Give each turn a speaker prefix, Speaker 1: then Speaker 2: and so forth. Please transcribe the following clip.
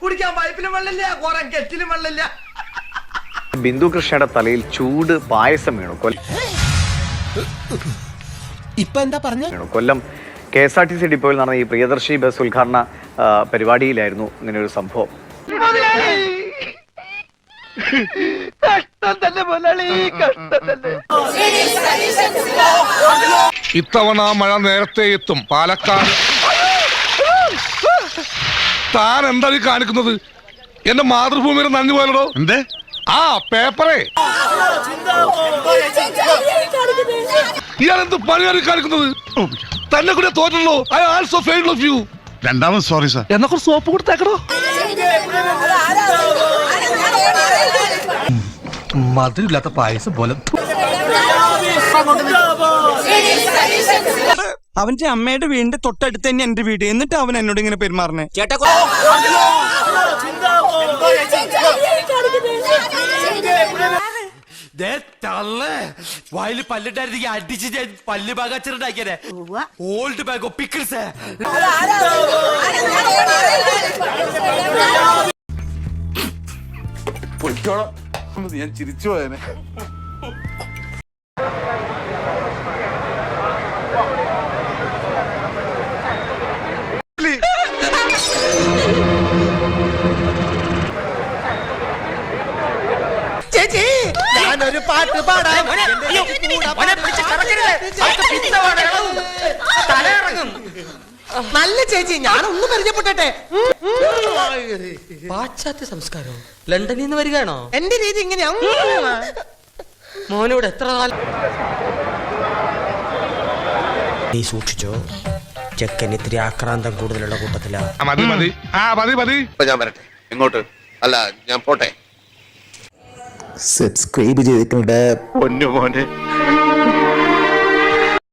Speaker 1: കുടിക്കാൻ പൈപ്പിലും വെള്ളമില്ല, കുറെ കെറ്റിലും വെള്ളമില്ല.
Speaker 2: ബിന്ദു കൃഷ്ണയുടെ തലയിൽ ചൂട് പായസം വീണു.
Speaker 1: ഇപ്പൊ എന്താ പറഞ്ഞു?
Speaker 2: കൊല്ലം KSRTC ഡിപ്പോയിൽ നടന്ന ഈ പ്രിയദർശി ബസ് ഉദ്ഘാടന പരിപാടിയിലായിരുന്നു ഇങ്ങനെ ഒരു സംഭവം.
Speaker 3: ഇത്തവണ മഴ നേരത്തെ എത്തും പാലക്കാട്. താൻ എന്താ കാണിക്കുന്നത്? എന്റെ മാതൃഭൂമിയുടെ നന്ദി പോയല്ലോ. എന്തേ ആ പേപ്പറേ ഇയാളെന്ത് പണിയാണ് കാണിക്കുന്നത്? തന്നെ കൂടെ തോറ്റല്ലോ. I also failed of you.
Speaker 4: രണ്ടാമത് സോറി സാർ.
Speaker 3: എന്നാ കുറച്ച് സോപ്പ് കൊടുത്തേക്കണോ?
Speaker 1: മധുരമില്ലാത്ത പായസം പോലെ.
Speaker 5: അവന്റെ അമ്മയുടെ വീടിന്റെ തൊട്ടടുത്ത് തന്നെ എന്റെ വീട്. എന്നിട്ട് അവൻ എന്നോട് ഇങ്ങനെ പെരുമാറണേ. ചേട്ടാ
Speaker 1: വായില് പല്ലിട്ടായിരുന്നെങ്കിൽ അടിച്ച് ഞാൻ പല്ല് ഭാഗച്ചിട്ടുണ്ടാക്കിയേ. Old bag pickles.
Speaker 4: ഞാൻ ചിരിച്ചു പോയനെ.
Speaker 1: ചേച്ചി ഞാനൊരു പാട്ട് പാടാം. നല്ല ചേച്ചി ഞാനൊന്ന് പരിചയപ്പെട്ടെ.
Speaker 6: പാശ്ചാത്യ സംസ്കാരം ലണ്ടനിൽ നിന്ന് വരികയാണോ?
Speaker 1: എന്റെ രീതി ഇങ്ങനെയാ.
Speaker 6: മോനോട് എത്ര കാലം നീ സൂക്ഷിച്ചോ. ചെക്കൻ ഇത്തിരി ആക്രാന്തം കൂടുതലുള്ള കൂട്ടത്തിലാ.
Speaker 3: മതി മതി മതി മതി.
Speaker 4: ഞാൻ വരട്ടെ. എങ്ങോട്ട്? അല്ല ഞാൻ പോട്ടെ.
Speaker 7: സബ്സ്ക്രൈബ് ചെയ്തിട്ടുണ്ട്
Speaker 4: പൊന്നു മോനെ.